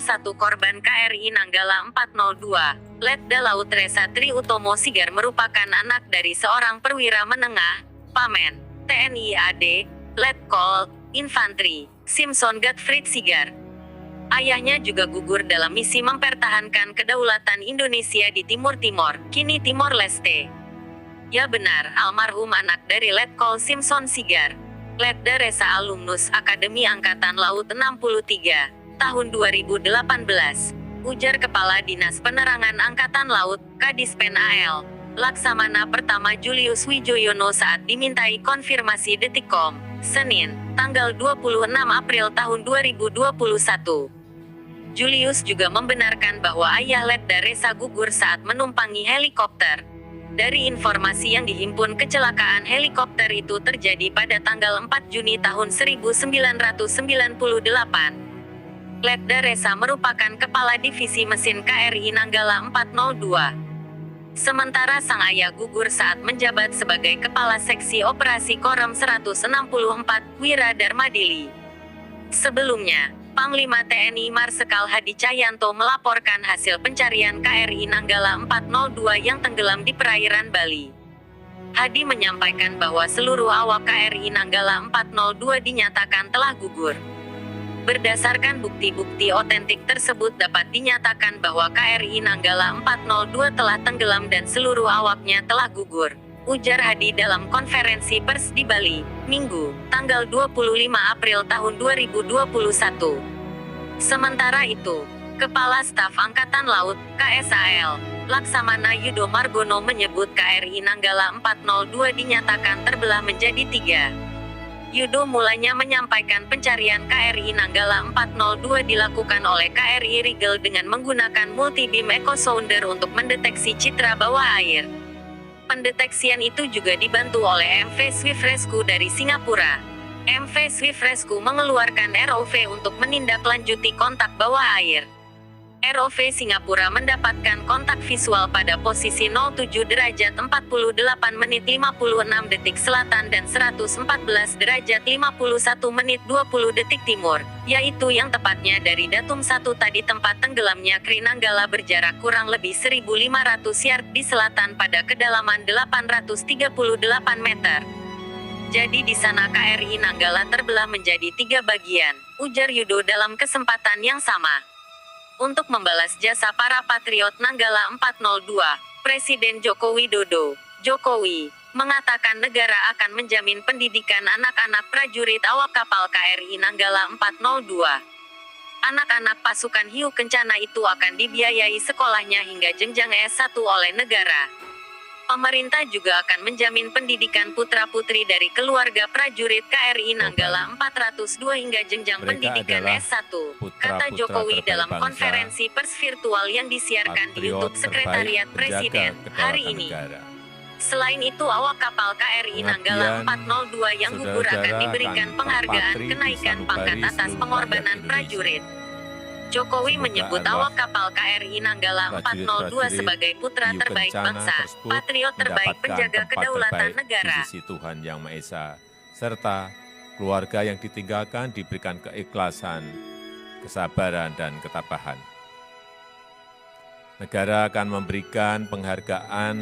Salah satu korban KRI Nanggala 402, Letda Laut Resa Tri Utomo Sigar merupakan anak dari seorang perwira menengah, Pamen, TNI AD, Letkol, Infantri, Simpson Gottfried Sigar. Ayahnya juga gugur dalam misi mempertahankan kedaulatan Indonesia di Timur Timor, kini Timor Leste. Ya benar, almarhum anak dari Letkol Simpson Sigar. Letda Resa alumnus Akademi Angkatan Laut 63, tahun 2018. Ujar Kepala Dinas Penerangan Angkatan Laut, Kadispen AL, Laksamana Pertama Julius Wijoyono saat dimintai konfirmasi Detikcom, Senin, tanggal 26 April tahun 2021. Julius juga membenarkan bahwa ayah Letda Resa gugur saat menumpangi helikopter. Dari informasi yang dihimpun, kecelakaan helikopter itu terjadi pada tanggal 4 Juni tahun 1998. Letda Resa merupakan Kepala Divisi Mesin KRI Nanggala 402. Sementara sang ayah gugur saat menjabat sebagai Kepala Seksi Operasi Korem 164, Wira Darmadili. Sebelumnya, Panglima TNI Marsikal Hadi Cahyanto melaporkan hasil pencarian KRI Nanggala 402 yang tenggelam di perairan Bali. Hadi menyampaikan bahwa seluruh awak KRI Nanggala 402 dinyatakan telah gugur. Berdasarkan bukti-bukti otentik tersebut dapat dinyatakan bahwa KRI Nanggala 402 telah tenggelam dan seluruh awaknya telah gugur, ujar Hadi dalam konferensi pers di Bali, Minggu, tanggal 25 April tahun 2021. Sementara itu, Kepala Staf Angkatan Laut, KSAL, Laksamana Yudo Margono menyebut KRI Nanggala 402 dinyatakan terbelah menjadi 3. Yudo mulanya menyampaikan pencarian KRI Nanggala 402 dilakukan oleh KRI Rigel dengan menggunakan multi-beam echo sounder untuk mendeteksi citra bawah air. Pendeteksian itu juga dibantu oleh MV Swift Rescue dari Singapura. MV Swift Rescue mengeluarkan ROV untuk menindaklanjuti kontak bawah air. ROV Singapura mendapatkan kontak visual pada posisi 07 derajat 48 menit 56 detik selatan dan 114 derajat 51 menit 20 detik timur, yaitu yang tepatnya dari datum 1 tadi tempat tenggelamnya KRI Nanggala berjarak kurang lebih 1.500 yard di selatan pada kedalaman 838 meter. Jadi di sana KRI Nanggala terbelah menjadi 3 bagian, ujar Yudo dalam kesempatan yang sama. Untuk membalas jasa para patriot Nanggala 402, Presiden Joko Widodo, Jokowi, mengatakan negara akan menjamin pendidikan anak-anak prajurit awak kapal KRI Nanggala 402. Anak-anak pasukan hiu kencana itu akan dibiayai sekolahnya hingga jenjang S1 oleh negara. Pemerintah juga akan menjamin pendidikan putra-putri dari keluarga prajurit KRI Nanggala 402 hingga jenjang pendidikan S1, kata Jokowi dalam konferensi pers virtual yang disiarkan di YouTube Sekretariat Presiden hari ini. Selain itu, awak kapal KRI Nanggala 402 yang gugur akan diberikan penghargaan kenaikan pangkat atas pengorbanan prajurit. Jokowi menyebut awak kapal KRI Nanggala 402 sebagai putra terbaik bangsa, patriot terbaik penjaga kedaulatan negara. Di sisi Tuhan Yang Maha Esa, serta keluarga yang ditinggalkan diberikan keikhlasan, kesabaran, dan ketabahan. Negara akan memberikan penghargaan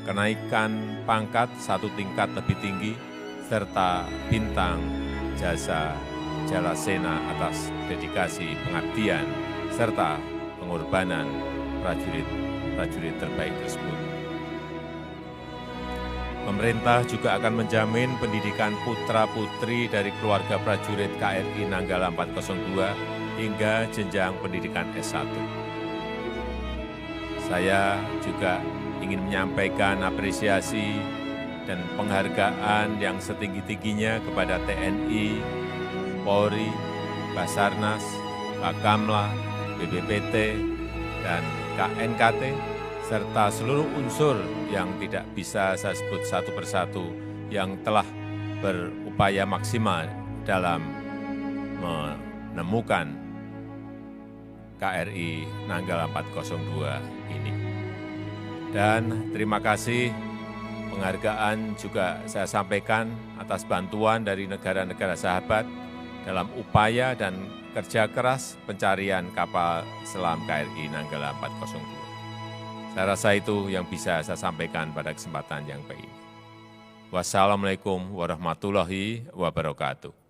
kenaikan pangkat 1 tingkat lebih tinggi, serta bintang jasa Jalasena atas dedikasi pengabdian serta pengorbanan prajurit terbaik tersebut. Pemerintah juga akan menjamin pendidikan putra-putri dari keluarga prajurit KRI Nanggala 402 hingga jenjang pendidikan S1. Saya juga ingin menyampaikan apresiasi dan penghargaan yang setinggi-tingginya kepada TNI, Polri, Basarnas, Bakamla, BPPT, dan KNKT, serta seluruh unsur yang tidak bisa saya sebut satu persatu yang telah berupaya maksimal dalam menemukan KRI Nanggala 402 ini. Dan terima kasih penghargaan juga saya sampaikan atas bantuan dari negara-negara sahabat dalam upaya dan kerja keras pencarian kapal selam KRI Nanggala 402. Saya rasa itu yang bisa saya sampaikan pada kesempatan yang baik ini. Wassalamualaikum warahmatullahi wabarakatuh.